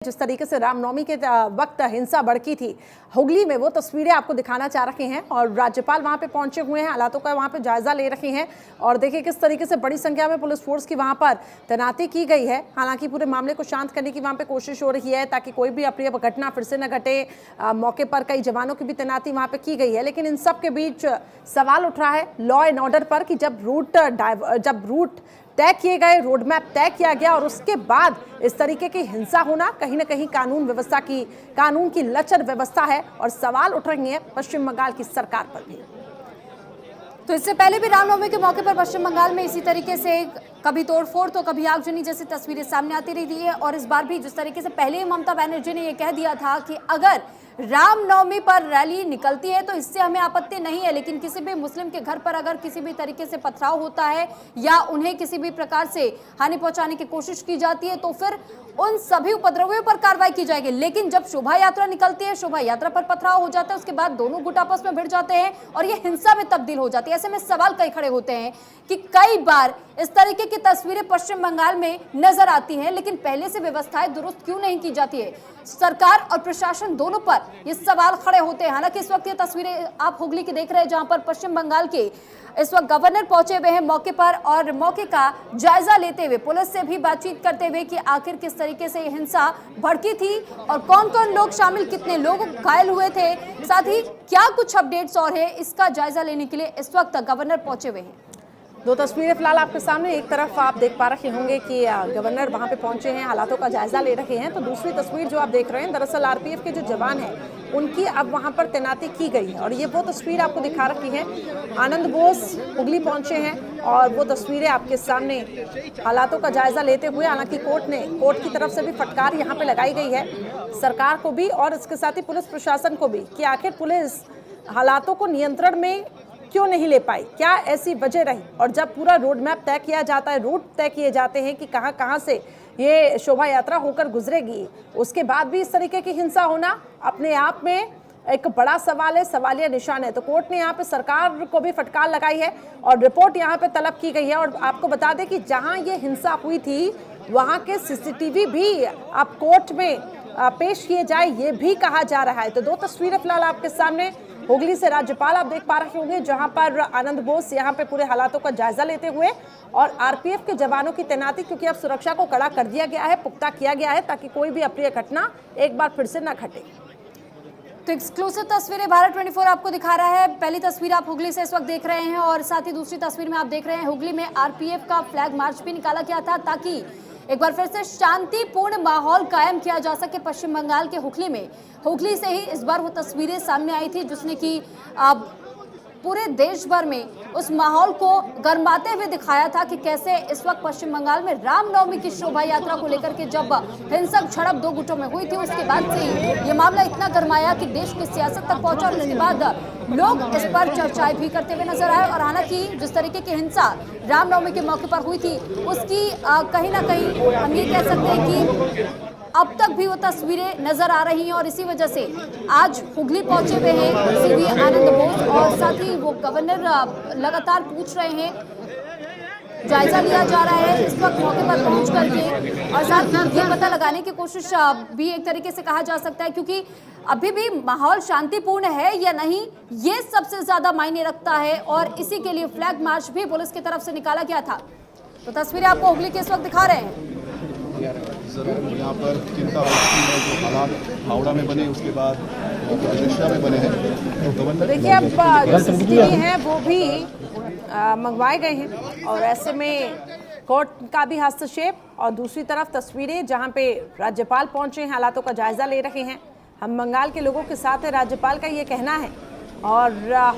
जिस तरीके से रामनवमी के वक्त हिंसा भड़की थी हुगली में, वो तस्वीरें आपको दिखाना चाह रहे हैं। और राज्यपाल वहां पे पहुंचे हुए हैं, हालातों का वहां पे जायजा ले रहे हैं। और देखिए किस तरीके से बड़ी संख्या में पुलिस फोर्स की वहां पर तैनाती की गई है। हालांकि पूरे मामले को शांत करने की वहां पे कोशिश हो रही है ताकि कोई भी अप्रिय घटना फिर से न घटे। मौके पर कई जवानों की भी तैनाती वहां पे की गई है। लेकिन इन सब के बीच सवाल उठ रहा है लॉ एंड ऑर्डर पर कि जब रूट तय किए गए, रोड मैप तय किया गया और उसके बाद इस तरीके की हिंसा होना कहीं ना कहीं कानून की लचर व्यवस्था है। और सवाल उठ रही हैं पश्चिम बंगाल की सरकार पर भी। तो इससे पहले भी रामनवमी के मौके पर पश्चिम बंगाल में इसी तरीके से कभी तोड़फोड़ तो कभी आगजनी जैसी तस्वीरें सामने आती रही है। और इस बार भी जिस तरीके से पहले ममता बनर्जी ने यह कह दिया था कि अगर रामनवमी पर रैली निकलती है तो इससे हमें आपत्ति नहीं है, लेकिन किसी भी मुस्लिम के घर पर अगर किसी भी तरीके से पथराव होता है या उन्हें किसी भी प्रकार से हानि पहुंचाने की कोशिश की जाती है तो फिर उन सभी उपद्रवियों पर कार्रवाई की जाएगी। लेकिन जब शोभा यात्रा निकलती है, शोभा यात्रा पर पथराव हो जाता है, उसके बाद दोनों गुट आपस में भिड़ जाते हैं और ये हिंसा में तब्दील हो जाती है। ऐसे में सवाल कई खड़े होते हैं कि कई बार इस तरीके की तस्वीरें पश्चिम बंगाल में नजर आती हैं, लेकिन पहले से व्यवस्थाएं दुरुस्त क्यों नहीं की जाती है? सरकार और प्रशासन दोनों पर ये सवाल खड़े होते हैं। हालांकि इस वक्त ये तस्वीरें आप हुगली की देख रहे हैं, जहां पर पश्चिम बंगाल के इस वक्त गवर्नर पहुंचे हुए हैं मौके पर और मौके का जायजा लेते हुए, पुलिस से भी बातचीत करते हुए कि आखिर किस तरीके से ये हिंसा भड़की थी और कौन कौन लोग शामिल, कितने लोग घायल हुए थे, साथ ही क्या कुछ अपडेट्स और है, इसका जायजा लेने के लिए इस वक्त गवर्नर पहुंचे हुए हैं। दो तस्वीरें फिलहाल आपके सामने, एक तरफ आप देख पा रहे होंगे कि गवर्नर वहां पे पहुंचे हैं, हालातों का जायजा ले रहे हैं। तो दूसरी तस्वीर जो आप देख रहे हैं, दरअसल आरपीएफ के जो जवान हैं उनकी अब वहां पर तैनाती की गई है। और ये वो तस्वीर आपको दिखा रखी है, आनंद बोस हुगली पहुंचे हैं और वो तस्वीरें आपके सामने हालातों का जायजा लेते हुए। हालांकि कोर्ट की तरफ से भी फटकार यहाँ पे लगाई गई है सरकार को भी और इसके साथ ही पुलिस प्रशासन को भी कि आखिर पुलिस हालातों को नियंत्रण में क्यों नहीं ले पाई, क्या ऐसी वजह रही। और जब पूरा रोड मैप तय किया जाता है, रूट तय किए जाते हैं कि कहां से ये शोभा यात्रा होकर गुजरेगी, उसके बाद भी इस तरीके की हिंसा होना अपने आप में एक बड़ा सवाल है, सवालिया निशान है। तो कोर्ट ने यहाँ पे सरकार को भी फटकार लगाई है और रिपोर्ट यहाँ पे तलब की गई है। और आपको बता दें कि जहाँ ये हिंसा हुई थी वहाँ के सीसीटीवी भी अब कोर्ट में पेश किए जाए, ये भी कहा जा रहा है। तो दो तस्वीरें फिलहाल आपके सामने हुगली से राज्यपाल आप देख पा रहे होंगे, जहां पर आनंद बोस यहां पे पूरे हालातों का जायजा लेते हुए और आरपीएफ के जवानों की तैनाती, क्योंकि अब सुरक्षा को कड़ा कर दिया गया है, पुख्ता किया गया है ताकि कोई भी अप्रिय घटना एक बार फिर से न घटे। तो एक्सक्लूसिव तस्वीरें भारत 24 आपको दिखा रहा है। पहली तस्वीर आप हुगली से इस वक्त देख रहे हैं और साथ ही दूसरी तस्वीर में आप देख रहे हैं हुगली में आरपीएफ का फ्लैग मार्च भी निकाला गया था ताकि एक बार फिर से शांतिपूर्ण माहौल कायम किया जा सके पश्चिम बंगाल के हुगली से ही इस बार वो तस्वीरें सामने आई थी जिसने कि पूरे देश भर में उस माहौल को गरमाते हुए दिखाया था कि कैसे इस वक्त पश्चिम बंगाल में रामनवमी की शोभा यात्रा को लेकर के जब हिंसक झड़प दो गुटों में हुई थी, उसके बाद से ही ये मामला इतना गरमाया कि देश की सियासत तक पहुंचा और उसके बाद लोग इस पर चर्चाएं भी करते हुए नजर आए। और हालांकि जिस तरीके की हिंसा रामनवमी के मौके पर हुई थी उसकी कहीं ना कहीं हम ये कह सकते हैं कि अब तक भी वो तस्वीरें नजर आ रही हैं और इसी वजह से आज हुगली पहुंचे हुए हैं सीवी आनंद बोस और साथ ही वो गवर्नर लगातार पूछ रहे हैं, जायजा लिया जा रहा है इस वक्त मौके पर पहुंच करके। और साथ ही ये पता लगाने की कोशिश भी एक तरीके से कहा जा सकता है, क्योंकि अभी भी माहौल शांतिपूर्ण है या नहीं, ये सबसे ज्यादा मायने रखता है। और इसी के लिए फ्लैग मार्च भी पुलिस की तरफ से निकाला गया था। तो तस्वीरें आपको हुगली के इस वक्त दिखा रहे हैं। जरूर यहाँ पर चिंता बढ़ती है जो हालात हावड़ा में बने, उसके बाद अयोध्या में बने हैं। तो गवर्नर देखिए अब जो सीसीटीवी हैं वो भी मंगवाए गए हैं और ऐसे में कोर्ट का भी हस्तक्षेप और दूसरी तरफ तस्वीरें जहां पे राज्यपाल पहुंचे हैं, हालातों का जायजा ले रहे हैं। हम बंगाल के लोगों के साथ है, राज्यपाल का ये कहना है। और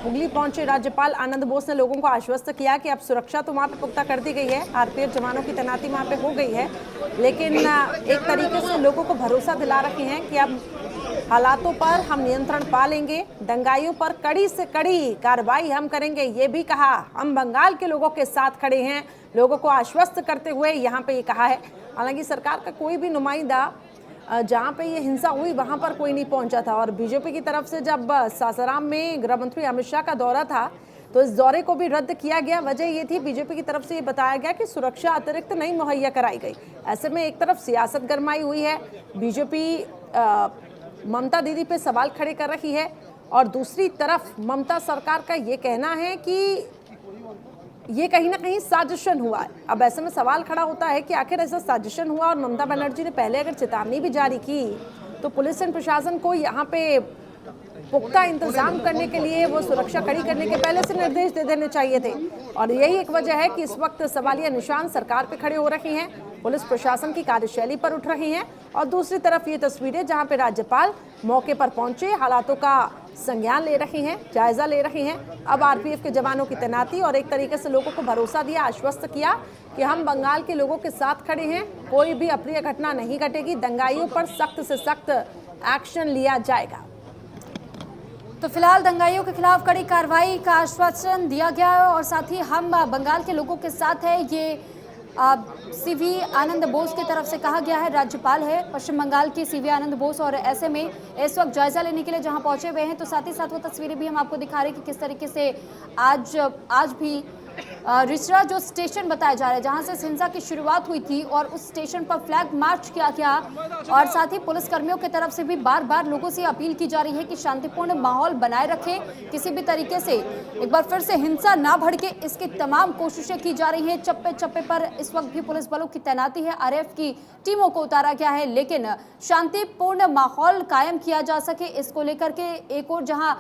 हुगली पहुंचे राज्यपाल आनंद बोस ने लोगों को आश्वस्त किया कि अब सुरक्षा तो वहाँ पे पुख्ता कर दी गई है, आरपीएफ जवानों की तैनाती वहाँ पे हो गई है, लेकिन एक तरीके से लोगों को भरोसा दिला रहे हैं कि अब हालातों पर हम नियंत्रण पा लेंगे, दंगाइयों पर कड़ी से कड़ी कार्रवाई हम करेंगे। ये भी कहा, हम बंगाल के लोगों के साथ खड़े हैं, लोगों को आश्वस्त करते हुए यहाँ पे ये कहा है। हालांकि सरकार का कोई भी नुमाइंदा जहाँ पे ये हिंसा हुई वहाँ पर कोई नहीं पहुँचा था। और बीजेपी की तरफ से जब सासाराम में गृह मंत्री अमित शाह का दौरा था तो इस दौरे को भी रद्द किया गया। वजह ये थी, बीजेपी की तरफ से ये बताया गया कि सुरक्षा अतिरिक्त नहीं मुहैया कराई गई। ऐसे में एक तरफ सियासत गरमाई हुई है, बीजेपी ममता दीदी पे सवाल खड़े कर रही है, और दूसरी तरफ ममता सरकार का ये कहना है कि ये कहीं ना कहीं साजिशन हुआ है। अब ऐसे में सवाल खड़ा होता है कि आखिर ऐसा साजिशन हुआ, और ममता बनर्जी ने पहले अगर चेतावनी भी जारी की तो पुलिस एंड प्रशासन को यहाँ पे पुख्ता इंतजाम करने के लिए, वो सुरक्षा कड़ी करने के पहले से निर्देश दे देने चाहिए थे। और यही एक वजह है कि इस वक्त सवालिया निशान सरकार पे खड़े हो रही हैं, पुलिस प्रशासन की कार्यशैली पर उठ रही हैं। और दूसरी तरफ ये तस्वीरें जहां पे राज्यपाल मौके पर पहुंचे, हालातों का संज्ञान ले रही हैं, जायजा ले रही हैं। अब आरपीएफ के जवानों की तैनाती, और एक तरीके से लोगों को भरोसा दिया, आश्वस्त किया कि हम बंगाल के लोगों के साथ खड़े हैं, कोई भी अप्रिय घटना नहीं घटेगी, दंगाइयों पर सख्त से सख्त एक्शन लिया जाएगा। तो फिलहाल दंगाइयों के खिलाफ कड़ी कार्रवाई का आश्वासन दिया गया है, और साथ ही हम बंगाल के लोगों के साथ है, ये सीवी आनंद बोस की तरफ से कहा गया है। राज्यपाल है पश्चिम बंगाल की सीवी आनंद बोस, और ऐसे में इस वक्त जायजा लेने के लिए जहां पहुंचे हुए हैं। तो साथ ही साथ वो तस्वीरें भी हम आपको दिखा रहे हैं कि किस तरीके से आज भी रिचरा जो स्टेशन बताया जा रहा है, जहां से इस हिंसा की शुरुआत हुई थी, और उस स्टेशन पर फ्लैग मार्च किया गया। और साथ ही पुलिसकर्मियों की तरफ से भी बार बार लोगों से अपील की जा रही है कि शांतिपूर्ण माहौल बनाए रखें, किसी भी तरीके से एक बार फिर से हिंसा ना भड़के, इसकी तमाम कोशिशें की जा रही हैं। चप्पे चप्पे पर इस वक्त भी पुलिस बलों की तैनाती है, आरएएफ की टीमों को उतारा गया है, लेकिन शांतिपूर्ण माहौल कायम किया जा सके, इसको लेकर के एक और जहां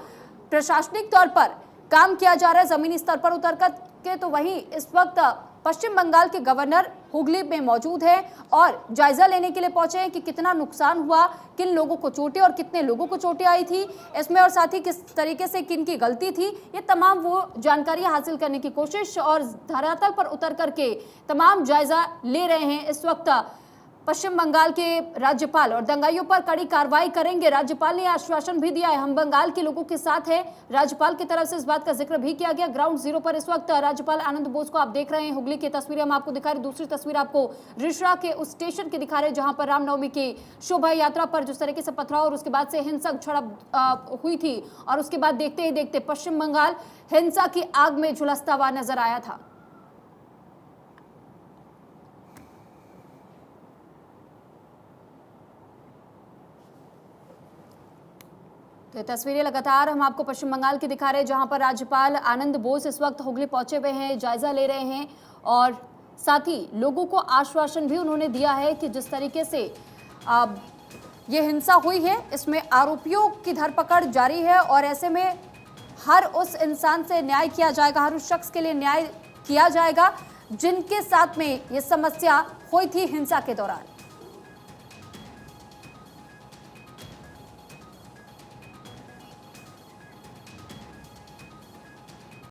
प्रशासनिक तौर पर काम किया जा रहा है जमीनी स्तर पर उतर कर के, तो वहीं इस वक्त पश्चिम बंगाल के गवर्नर हुगली में मौजूद है और जायजा लेने के लिए पहुंचे हैं कि कितना नुकसान हुआ, किन लोगों को चोटें और कितने लोगों को चोटें आई थी इसमें, और साथ ही किस तरीके से किन की गलती थी, ये तमाम वो जानकारी हासिल करने की कोशिश और धरातल पर उतर करके तमाम जायजा ले रहे हैं इस वक्त पश्चिम बंगाल के राज्यपाल। और दंगाइयों पर कड़ी कार्रवाई करेंगे, राज्यपाल ने आश्वासन भी दिया है, हम बंगाल के लोगों के साथ हैं। राज्यपाल की तरफ से इस बात का जिक्र भी किया गया। ग्राउंड जीरो पर इस वक्त राज्यपाल आनंद बोस को आप देख रहे हैं, हुगली की तस्वीरें हम आपको दिखा रहे हैं। दूसरी तस्वीर आपको रिचरा के उस स्टेशन की दिखा रहे हैं, जहां पर रामनवमी की शोभा यात्रा पर जिस तरीके से पथराव और उसके बाद से हिंसक झड़प हुई थी, और उसके बाद देखते ही देखते पश्चिम बंगाल हिंसा की आग में झुलसता हुआ नजर आया था। तो ये तस्वीरें लगातार हम आपको पश्चिम बंगाल की दिखा रहे हैं, जहां पर राज्यपाल आनंद बोस इस वक्त हुगली पहुंचे हुए हैं, जायजा ले रहे हैं, और साथ ही लोगों को आश्वासन भी उन्होंने दिया है कि जिस तरीके से ये हिंसा हुई है, इसमें आरोपियों की धरपकड़ जारी है, और ऐसे में हर उस इंसान से न्याय किया जाएगा, हर उस शख्स के लिए न्याय किया जाएगा जिनके साथ में ये समस्या हुई थी हिंसा के दौरान।